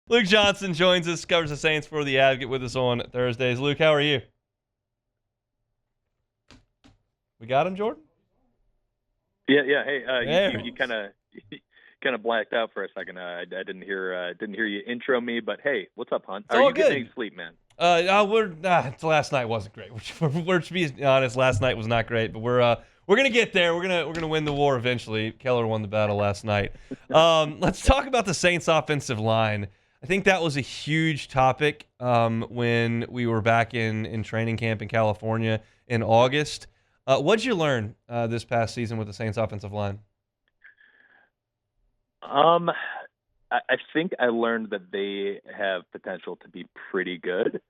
Luke Johnson joins us, covers the Saints for the Advocate with us on Thursdays. Luke, how are you? We got him, Jordan? Yeah. Hey, There. you kind of kind of blacked out for a second. I didn't hear you intro me, but hey, what's up, Hunt? It's Are all you getting any good. sleep, man? Last night wasn't great. We're to be honest, last night was not great, but we're gonna get there. We're gonna win the war eventually. Keller won the battle last night. Let's talk about the Saints' offensive line. I think that was a huge topic when we were back in training camp in California in August. What'd you learn this past season with the Saints' offensive line? Um, I think I learned that they have potential to be pretty good.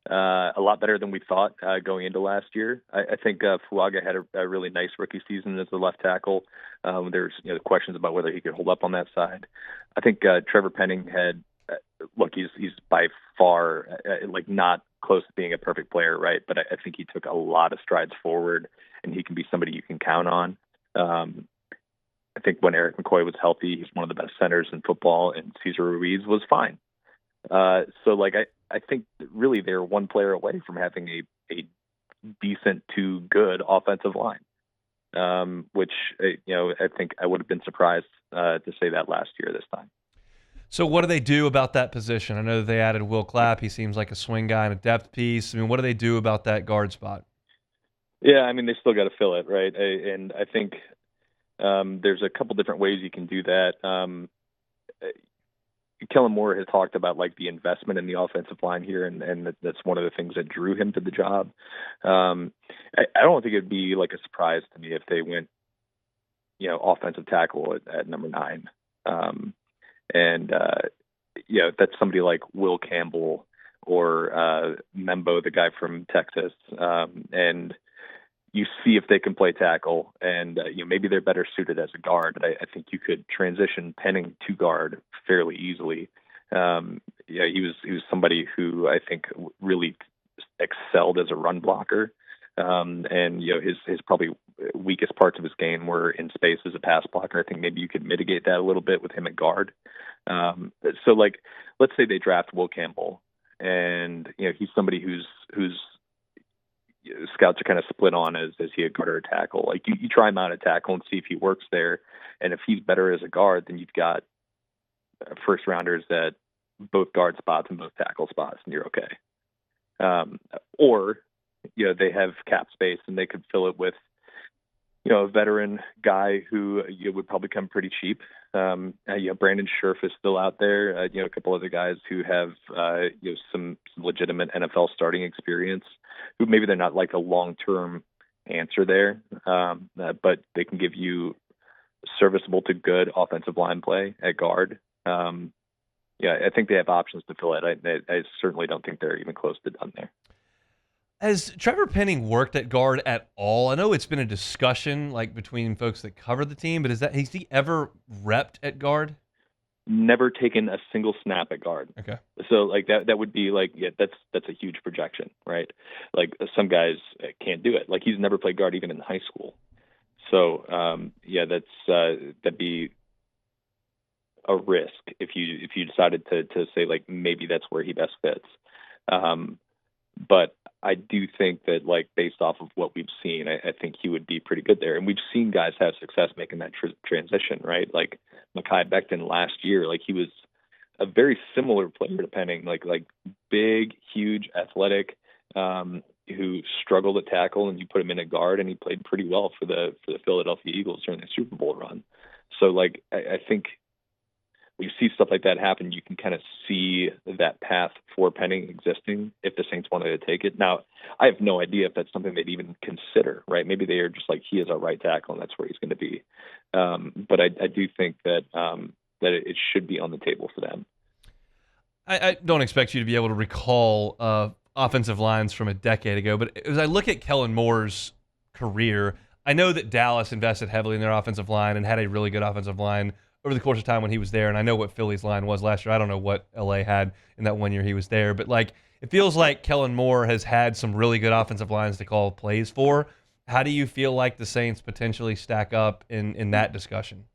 A lot better than we thought going into last year. I think Fuaga had a really nice rookie season as a left tackle. There's questions about whether he could hold up on that side. I think Trevor Penning had look, he's by far like not close to being a perfect player, right? But I think he took a lot of strides forward, and he can be somebody you can count on. Um, I think when Eric McCoy was healthy, he's one of the best centers in football, and Cesar Ruiz was fine. I think really they're one player away from having a decent to good offensive line, which I think I would have been surprised to say that last year this time. So what do they do about that position? I know that they added Will Clapp. He seems like a swing guy and a depth piece. I mean, what do they do about that guard spot? Yeah, I mean they still got to fill it, right? And I think there's a couple different ways you can do that. Kellen Moore has talked about like the investment in the offensive line here, and that's one of the things that drew him to the job. I don't think it'd be like a surprise to me if they went, offensive tackle at number 9. And that's somebody like Will Campbell or Membo, the guy from Texas. And you see if they can play tackle, and maybe they're better suited as a guard. But I think you could transition Penning to guard fairly easily. He was somebody who I think really excelled as a run blocker. And his probably weakest parts of his game were in space as a pass blocker. I think maybe you could mitigate that a little bit with him at guard. So like, let's say they draft Will Campbell, and he's somebody who's scouts are kind of split on as he a guard or a tackle. Like you try him out at tackle and see if he works there, and if he's better as a guard, then you've got first rounders at both guard spots and both tackle spots, and you're okay. Or they have cap space and they could fill it with a veteran guy who would probably come pretty cheap. Brandon Scherf is still out there. A couple other guys who have some legitimate NFL starting experience, who maybe they're not like a long-term answer there, but they can give you serviceable to good offensive line play at guard. I think they have options to fill it. I certainly don't think they're even close to done there. Has Trevor Penning worked at guard at all? I know it's been a discussion like between folks that cover the team, but has he ever repped at guard? Never taken a single snap at guard. Okay. So like that would be like, that's a huge projection, right? Like some guys can't do it. Like he's never played guard even in high school. So that'd be a risk if you decided to say like maybe that's where he best fits. But I do think that, like, based off of what we've seen, I think he would be pretty good there. And we've seen guys have success making that transition, right? Like Mekhi Becton last year, like he was a very similar player to Penning, like big, huge, athletic, who struggled at tackle, and you put him in a guard, and he played pretty well for the Philadelphia Eagles during the Super Bowl run. So, like, I think when you see stuff like that happen, you can kind of see that path for Penning existing if the Saints wanted to take it. Now, I have no idea if that's something they'd even consider, right? Maybe they are just like, he is our right tackle, and that's where he's going to be. But I do think that it should be on the table for them. I don't expect you to be able to recall offensive lines from a decade ago, but as I look at Kellen Moore's career, I know that Dallas invested heavily in their offensive line and had a really good offensive line over the course of time when he was there, and I know what Philly's line was last year. I don't know what LA had in that 1 year he was there, but like it feels like Kellen Moore has had some really good offensive lines to call plays for. How do you feel like the Saints potentially stack up in that discussion?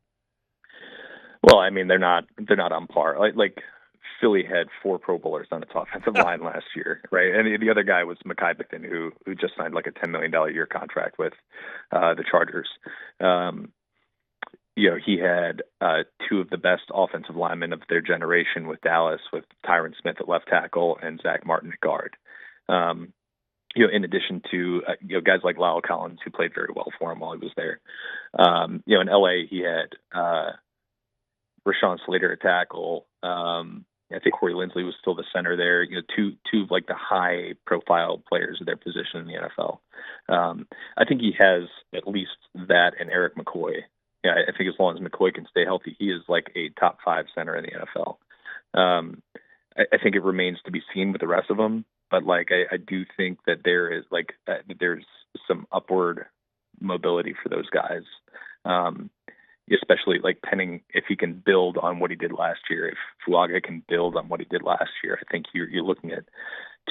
Well, I mean, they're not on par. Like Philly had 4 Pro Bowlers on its offensive line last year, right? And the other guy was Mekhi Becton, who just signed like a $10 million a year contract with the Chargers. He had 2 of the best offensive linemen of their generation with Dallas, with Tyron Smith at left tackle and Zach Martin at guard. In addition to guys like Lyle Collins, who played very well for him while he was there. In LA, he had Rashawn Slater at tackle. I think Corey Linsley was still the center there. Two of like the high profile players of their position in the NFL. I think he has at least that and Eric McCoy. Yeah, I think as long as McCoy can stay healthy, he is like a top 5 center in the NFL. I think it remains to be seen with the rest of them, but like I do think that there is like there's some upward mobility for those guys. Especially like Penning, if he can build on what he did last year, if Fuaga can build on what he did last year, I think you're looking at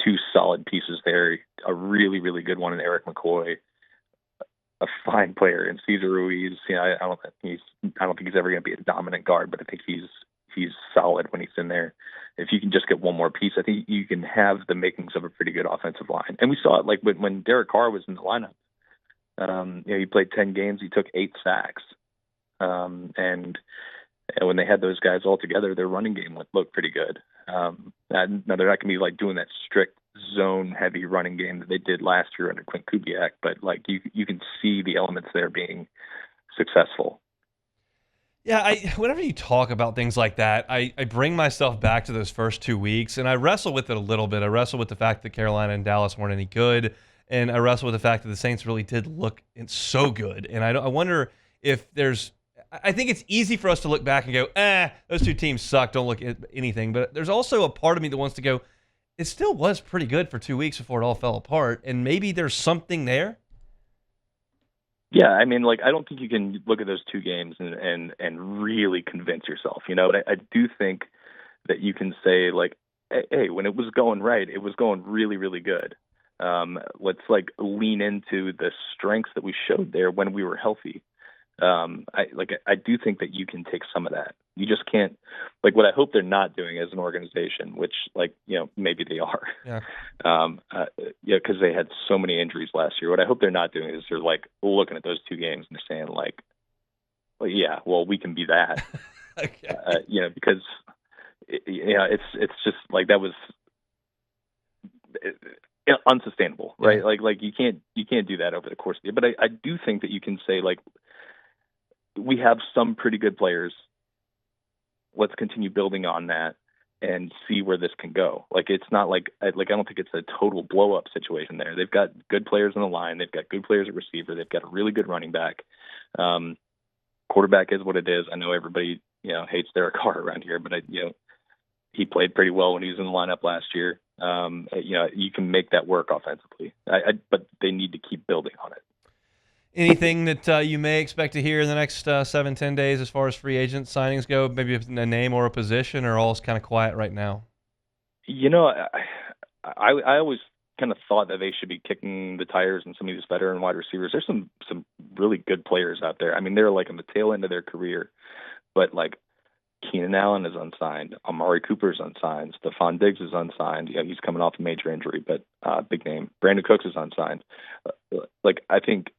2 solid pieces there. A really, really good one in Eric McCoy, a fine player in Cesar Ruiz. I don't think he's ever going to be a dominant guard, but I think he's solid when he's in there. If you can just get one more piece, I think you can have the makings of a pretty good offensive line. And we saw it like when Derek Carr was in the lineup. He played 10 games, he took 8 sacks. And when they had those guys all together, their running game looked pretty good. Now they're not going to be like doing that strict zone heavy running game that they did last year under Clint Kubiak, but like you can see the elements there being successful. Yeah, whenever you talk about things like that, I bring myself back to those first 2 weeks, and I wrestle with it a little bit. I wrestle with the fact that Carolina and Dallas weren't any good, and I wrestle with the fact that the Saints really did look so good. And I wonder if I think it's easy for us to look back and go, those 2 teams suck, don't look at anything. But there's also a part of me that wants to go, it still was pretty good for 2 weeks before it all fell apart, and maybe there's something there. Yeah, I mean, like, I don't think you can look at those 2 games and really convince yourself, but I do think that you can say, like, hey, when it was going right, it was going really, really good. Let's, like, lean into the strengths that we showed there when we were healthy. I do think that you can take some of that. You just can't, like, what I hope they're not doing as an organization, which, like, maybe they are. Yeah. Because they had so many injuries last year. What I hope they're not doing is they're like looking at those 2 games and they're saying like, well, yeah, well, we can be that. Okay. Because it's just like that was unsustainable, right? Yeah. Like you can't do that over the course of the year. But I do think that you can say, like, we have some pretty good players. Let's continue building on that and see where this can go. Like, it's not like I don't think it's a total blow up situation there. They've got good players on the line. They've got good players at receiver. They've got a really good running back. Quarterback is what it is. I know everybody, hates Derek Carr around here, but he played pretty well when he was in the lineup last year. You can make that work offensively, but they need to keep building on it. Anything that you may expect to hear in the next 7-10 days as far as free agent signings go? Maybe a name or a position, or all is kind of quiet right now? I always kind of thought that they should be kicking the tires on some of these veteran wide receivers. There's some really good players out there. I mean, they're like on the tail end of their career, but like Keenan Allen is unsigned. Amari Cooper is unsigned. Stephon Diggs is unsigned. He's coming off a major injury, but big name. Brandon Cooks is unsigned. I think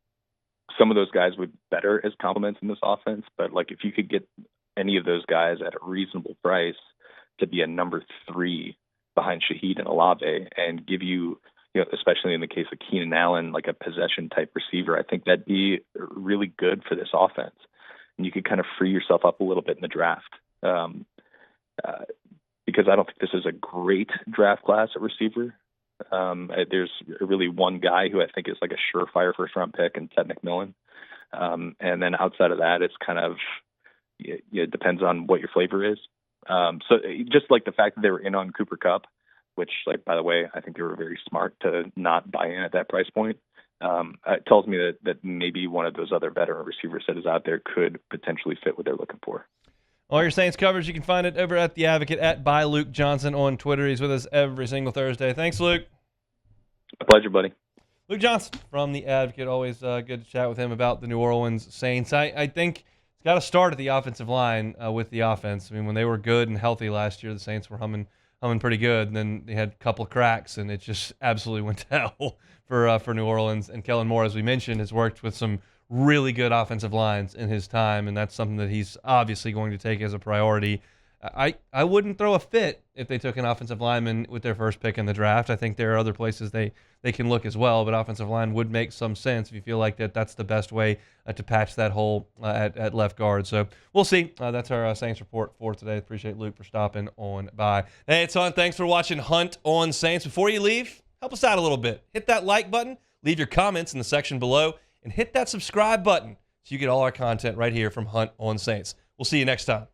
some of those guys would be better as complements in this offense, but like if you could get any of those guys at a reasonable price to be a number 3 behind Shaheed and Olave and give you, especially in the case of Keenan Allen, like a possession type receiver, I think that'd be really good for this offense. And you could kind of free yourself up a little bit in the draft. Because I don't think this is a great draft class at receiver. There's really one guy who I think is like a surefire first round pick, and Ted McMillan. And then outside of that, it's kind of, it depends on what your flavor is. So just like the fact that they were in on Cooper Kupp, which, like, by the way, I think they were very smart to not buy in at that price point. It tells me that maybe one of those other veteran receivers that is out there could potentially fit what they're looking for. All your Saints coverage, you can find it over at The Advocate at by Luke Johnson on Twitter. He's with us every single Thursday. Thanks, Luke. A pleasure, buddy. Luke Johnson from The Advocate. Always good to chat with him about the New Orleans Saints. I think it's got to start at the offensive line with the offense. I mean, when they were good and healthy last year, the Saints were humming pretty good. And then they had a couple of cracks, and it just absolutely went to hell for New Orleans. And Kellen Moore, as we mentioned, has worked with some really good offensive lines in his time, and that's something that he's obviously going to take as a priority. I wouldn't throw a fit if they took an offensive lineman with their first pick in the draft. I think there are other places they can look as well, but offensive line would make some sense if you feel like that's the best way to patch that hole at left guard. So we'll see. That's our Saints report for today. Appreciate Luke for stopping on by. Hey, it's on. Thanks for watching Hunt on Saints. Before you leave, help us out a little bit. Hit that like button, leave your comments in the section below, and hit that subscribe button so you get all our content right here from Hunt on Saints. We'll see you next time.